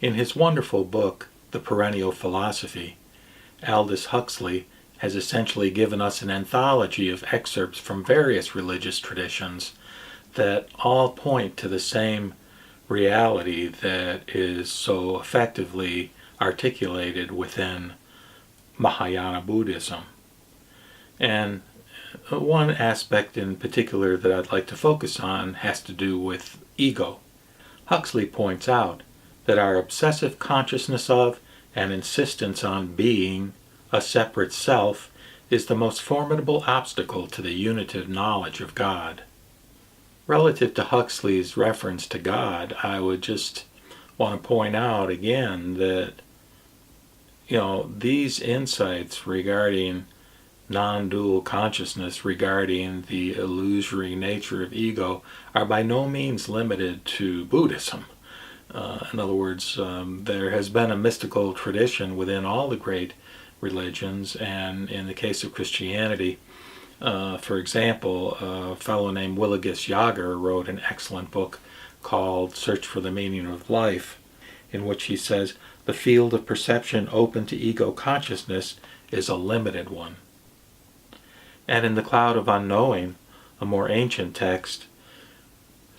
In his wonderful book, The Perennial Philosophy, Aldous Huxley has essentially given us an anthology of excerpts from various religious traditions that all point to the same reality that is so effectively articulated within Mahayana Buddhism. And one aspect in particular that I'd like to focus on has to do with ego. Huxley points out that our obsessive consciousness of and insistence on being a separate self is the most formidable obstacle to the unitive knowledge of God. Relative to Huxley's reference to God, I would just want to point out again that, these insights regarding non-dual consciousness, regarding the illusory nature of ego, are by no means limited to Buddhism. In other words, there has been a mystical tradition within all the great religions, and in the case of Christianity, for example, a fellow named Willigis Jager wrote an excellent book called Search for the Meaning of Life, in which he says the field of perception open to ego consciousness is a limited one. And in The Cloud of Unknowing, a more ancient text,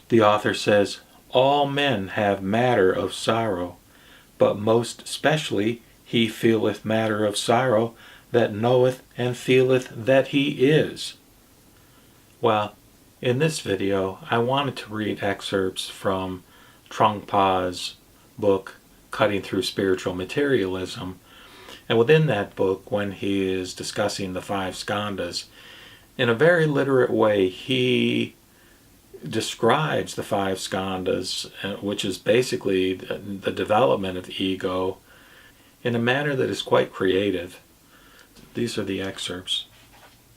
the author says, all men have matter of sorrow, but most specially he feeleth matter of sorrow that knoweth and feeleth that he is. Well, in this video, I wanted to read excerpts from Trungpa's book, Cutting Through Spiritual Materialism. And within that book, when he is discussing the 5 skandhas, in a very literate way, he describes the 5 skandhas, which is basically the development of ego, in a manner that is quite creative. These are the excerpts.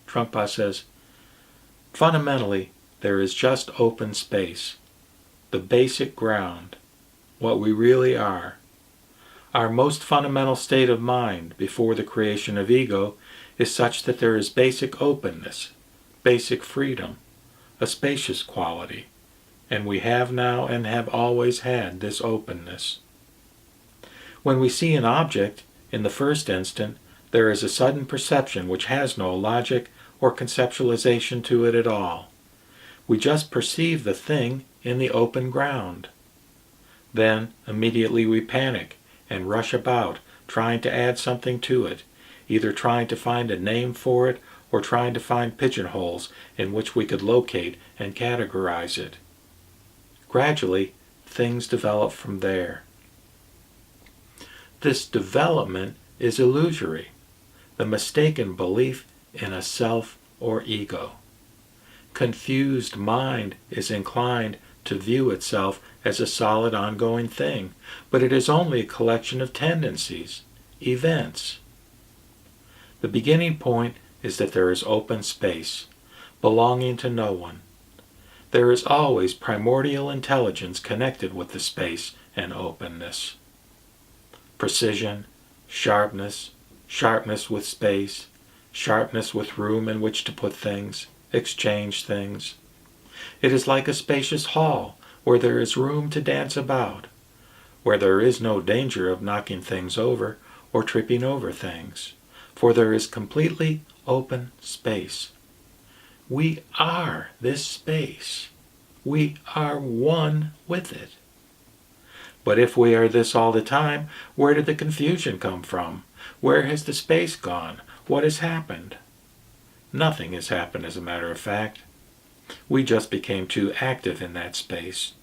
Trungpa says, fundamentally, there is just open space, the basic ground, what we really are. Our most fundamental state of mind before the creation of ego is such that there is basic openness, basic freedom, a spacious quality, and we have now and have always had this openness. When we see an object, in the first instant, there is a sudden perception which has no logic or conceptualization to it at all. We just perceive the thing in the open ground. Then, immediately we panic and rush about, trying to add something to it, either trying to find a name for it or trying to find pigeonholes in which we could locate and categorize it. Gradually, things develop from there. This development is illusory, the mistaken belief in a self or ego. Confused mind is inclined to view itself as a solid ongoing thing, but it is only a collection of tendencies, events. The beginning point is that there is open space, belonging to no one. There is always primordial intelligence connected with the space and openness. Precision, sharpness, sharpness with space, sharpness with room in which to put things, exchange things. It is like a spacious hall where there is room to dance about, where there is no danger of knocking things over or tripping over things, for there is completely open space. We are this space. We are one with it. But if we are this all the time, where did the confusion come from? Where has the space gone? What has happened? Nothing has happened, as a matter of fact. We just became too active in that space.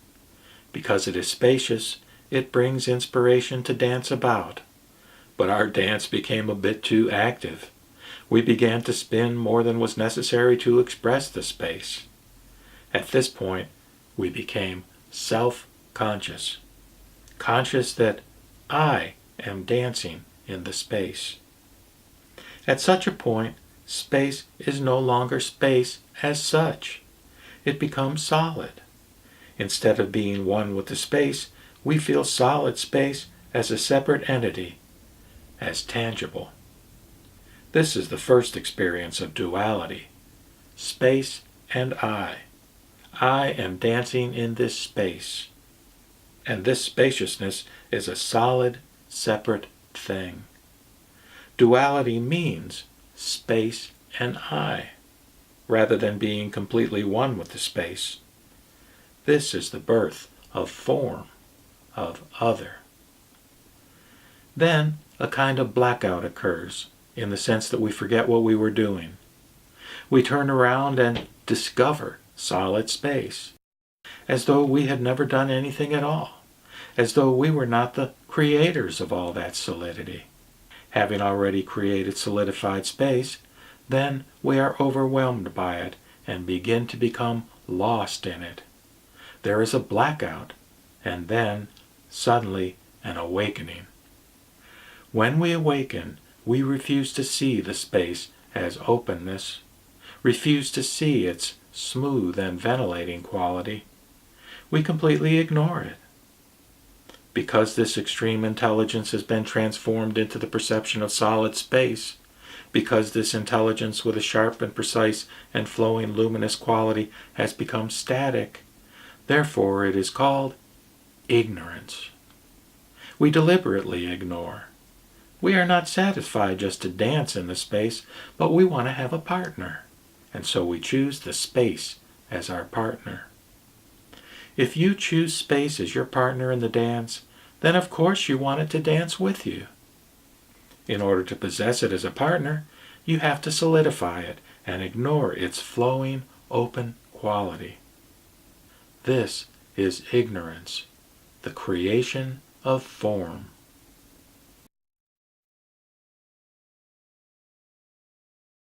Because it is spacious, it brings inspiration to dance about. But our dance became a bit too active. We began to spin more than was necessary to express the space. At this point, we became self-conscious. Conscious that I am dancing in the space. At such a point, space is no longer space as such. It becomes solid. Instead of being one with the space, we feel solid space as a separate entity, as tangible. This is the first experience of duality. Space and I. I am dancing in this space. And this spaciousness is a solid, separate thing. Duality means space and I, rather than being completely one with the space. This is the birth of form, of other. Then a kind of blackout occurs, in the sense that we forget what we were doing. We turn around and discover solid space, as though we had never done anything at all, as though we were not the creators of all that solidity. Having already created solidified space, then we are overwhelmed by it and begin to become lost in it. There is a blackout, and then, suddenly, an awakening. When we awaken, we refuse to see the space as openness, refuse to see its smooth and ventilating quality. We completely ignore it. Because this extreme intelligence has been transformed into the perception of solid space, because this intelligence with a sharp and precise and flowing luminous quality has become static, therefore it is called ignorance. We deliberately ignore. We are not satisfied just to dance in the space, but we want to have a partner, and so we choose the space as our partner. If you choose space as your partner in the dance, then of course you want it to dance with you. In order to possess it as a partner, you have to solidify it and ignore its flowing, open quality. This is ignorance, the creation of form.